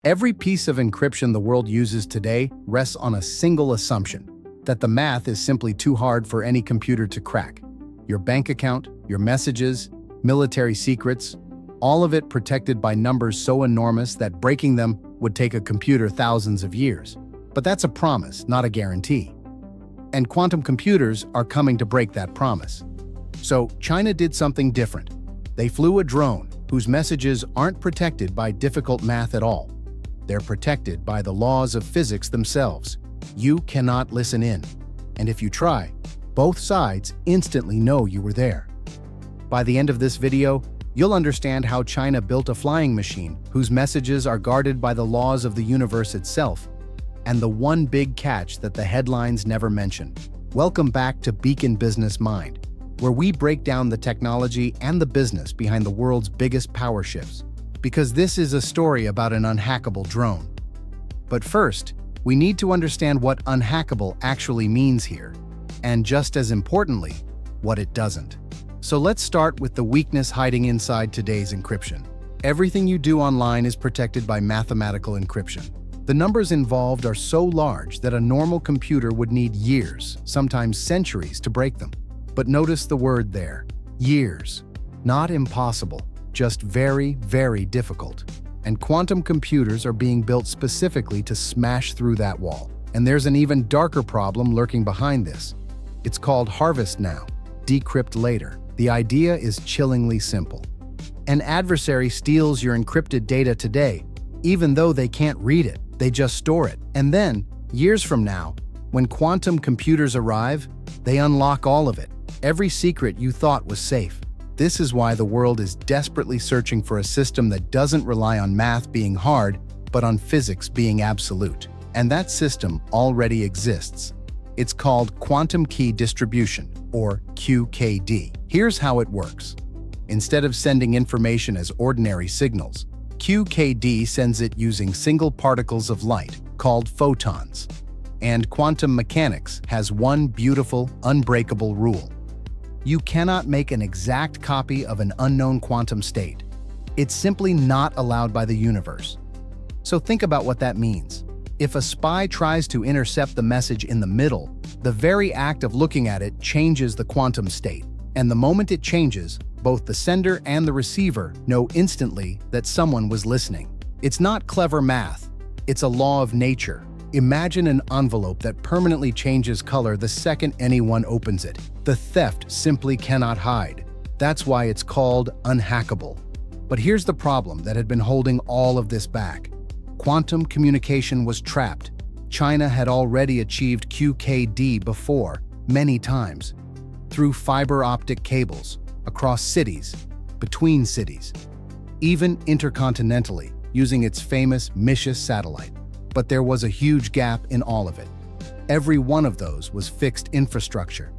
Every piece of encryption the world uses today rests on a single assumption, that the math is simply too hard for any computer to crack. Your bank account, your messages, military secrets, all of it protected by numbers so enormous that breaking them would take a computer thousands of years. But that's a promise, not a guarantee. And quantum computers are coming to break that promise. So China did something different. They flew a drone whose messages aren't protected by difficult math at all. They're protected by the laws of physics themselves. You cannot listen in. And if you try, both sides instantly know you were there. By the end of this video, you'll understand how China built a flying machine whose messages are guarded by the laws of the universe itself, and the one big catch that the headlines never mention. Welcome back to Beacon Business Mind, where we break down the technology and the business behind the world's biggest power shifts. Because this is a story about an unhackable drone. But first, we need to understand what unhackable actually means here, and just as importantly, what it doesn't. So let's start with the weakness hiding inside today's encryption. Everything you do online is protected by mathematical encryption. The numbers involved are so large that a normal computer would need years, sometimes centuries, to break them. But notice the word there, years. Not impossible. Just very, very difficult. And quantum computers are being built specifically to smash through that wall. And there's an even darker problem lurking behind this. It's called harvest now, decrypt later. The idea is chillingly simple. An adversary steals your encrypted data today, even though they can't read it, they just store it. And then, years from now, when quantum computers arrive, they unlock all of it. Every secret you thought was safe. This is why the world is desperately searching for a system that doesn't rely on math being hard, but on physics being absolute. And that system already exists. It's called quantum key distribution, or QKD. Here's how it works. Instead of sending information as ordinary signals, QKD sends it using single particles of light, called photons. And quantum mechanics has one beautiful, unbreakable rule. You cannot make an exact copy of an unknown quantum state. It's simply not allowed by the universe. So think about what that means. If a spy tries to intercept the message in the middle, the very act of looking at it changes the quantum state. And the moment it changes, both the sender and the receiver know instantly that someone was listening. It's not clever math. It's a law of nature. Imagine an envelope that permanently changes color the second anyone opens it. The theft simply cannot hide. That's why it's called unhackable. But here's the problem that had been holding all of this back. Quantum communication was trapped. China had already achieved QKD before, many times, through fiber optic cables, across cities, between cities, even intercontinentally, using its famous MISHA satellite. But there was a huge gap in all of it. Every one of those was fixed infrastructure.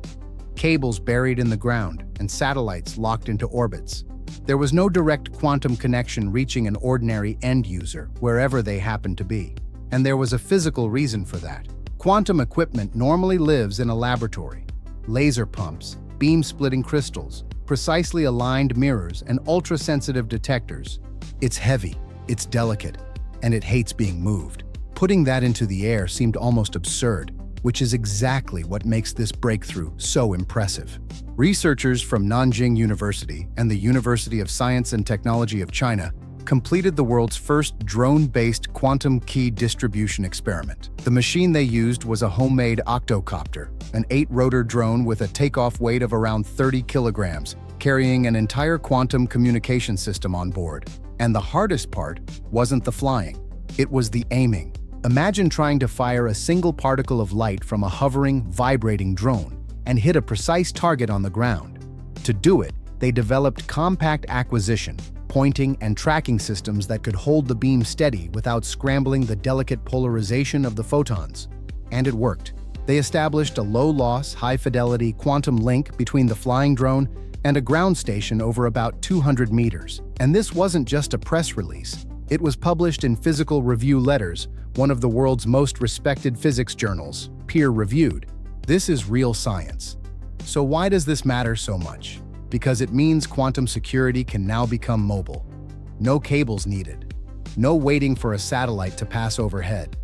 Cables buried in the ground and satellites locked into orbits. There was no direct quantum connection reaching an ordinary end user, wherever they happened to be. And there was a physical reason for that. Quantum equipment normally lives in a laboratory. Laser pumps, beam-splitting crystals, precisely aligned mirrors, and ultra-sensitive detectors. It's heavy, it's delicate, and it hates being moved. Putting that into the air seemed almost absurd, which is exactly what makes this breakthrough so impressive. Researchers from Nanjing University and the University of Science and Technology of China completed the world's first drone-based quantum key distribution experiment. The machine they used was a homemade octocopter, an 8-rotor drone with a takeoff weight of around 30 kilograms, carrying an entire quantum communication system on board. And the hardest part wasn't the flying, it was the aiming. Imagine trying to fire a single particle of light from a hovering, vibrating drone and hit a precise target on the ground. To do it, they developed compact acquisition, pointing, and tracking systems that could hold the beam steady without scrambling the delicate polarization of the photons. And it worked. They established a low-loss, high-fidelity quantum link between the flying drone and a ground station over about 200 meters. And this wasn't just a press release. It was published in Physical Review Letters, one of the world's most respected physics journals, peer-reviewed. This is real science. So why does this matter so much? Because it means quantum security can now become mobile. No cables needed. No waiting for a satellite to pass overhead.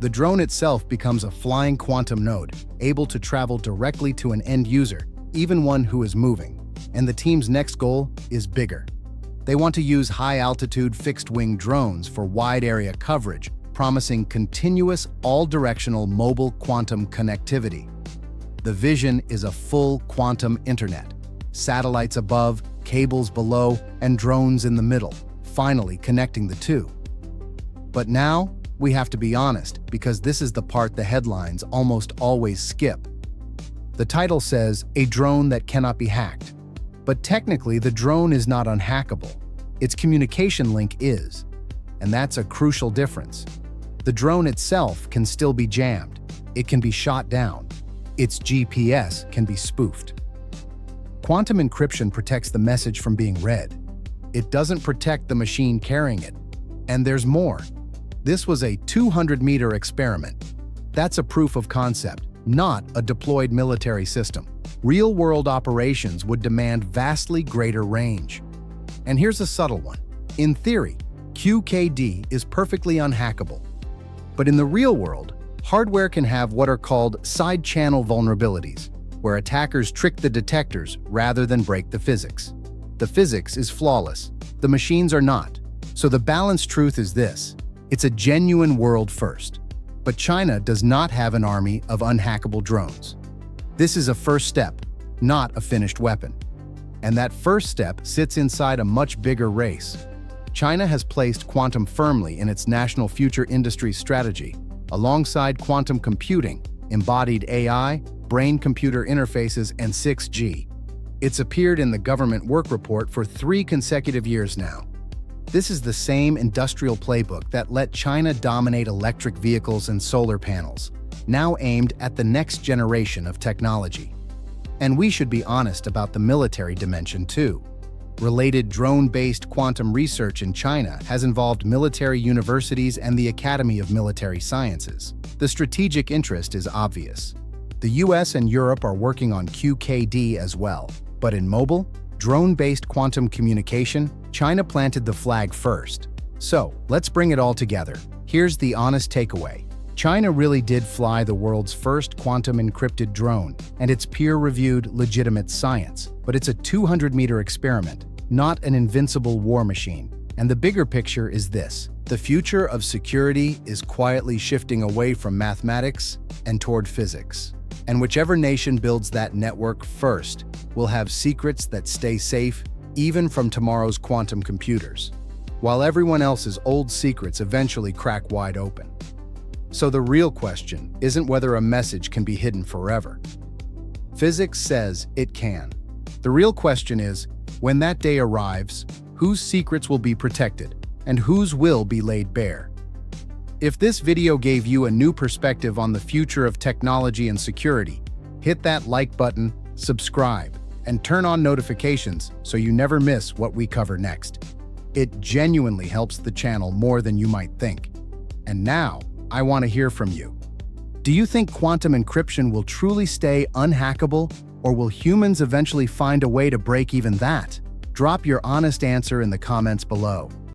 The drone itself becomes a flying quantum node, able to travel directly to an end user, even one who is moving. And the team's next goal is bigger. They want to use high-altitude fixed-wing drones for wide-area coverage, promising continuous, all-directional mobile quantum connectivity. The vision is a full quantum internet. Satellites above, cables below, and drones in the middle, finally connecting the two. But now, we have to be honest, because this is the part the headlines almost always skip. The title says, "A drone that cannot be hacked." But technically, the drone is not unhackable. Its communication link is. And that's a crucial difference. The drone itself can still be jammed. It can be shot down. Its GPS can be spoofed. Quantum encryption protects the message from being read. It doesn't protect the machine carrying it. And there's more. This was a 200-meter experiment. That's a proof of concept, not a deployed military system. Real-world operations would demand vastly greater range. And here's a subtle one. In theory, QKD is perfectly unhackable. But in the real world, hardware can have what are called side-channel vulnerabilities, where attackers trick the detectors rather than break the physics. The physics is flawless. The machines are not. So the balanced truth is this. It's a genuine world first. But China does not have an army of unhackable drones. This is a first step, not a finished weapon. And that first step sits inside a much bigger race. China has placed quantum firmly in its national future industry strategy, alongside quantum computing, embodied AI, brain-computer interfaces, and 6G. It's appeared in the government work report for 3 consecutive years now. This is the same industrial playbook that let China dominate electric vehicles and solar panels, now aimed at the next generation of technology. And we should be honest about the military dimension too. Related drone-based quantum research in China has involved military universities and the Academy of Military Sciences. The strategic interest is obvious. The US and Europe are working on QKD as well. But in mobile, drone-based quantum communication, China planted the flag first. So, let's bring it all together. Here's the honest takeaway. China really did fly the world's first quantum encrypted drone, and it's peer-reviewed, legitimate science. But it's a 200-meter experiment, not an invincible war machine. And the bigger picture is this. The future of security is quietly shifting away from mathematics and toward physics. And whichever nation builds that network first will have secrets that stay safe even from tomorrow's quantum computers, while everyone else's old secrets eventually crack wide open. So the real question isn't whether a message can be hidden forever. Physics says it can. The real question is, when that day arrives, whose secrets will be protected and whose will be laid bare? If this video gave you a new perspective on the future of technology and security, hit that like button, subscribe, and turn on notifications so you never miss what we cover next. It genuinely helps the channel more than you might think. And now, I want to hear from you. Do you think quantum encryption will truly stay unhackable, or will humans eventually find a way to break even that? Drop your honest answer in the comments below.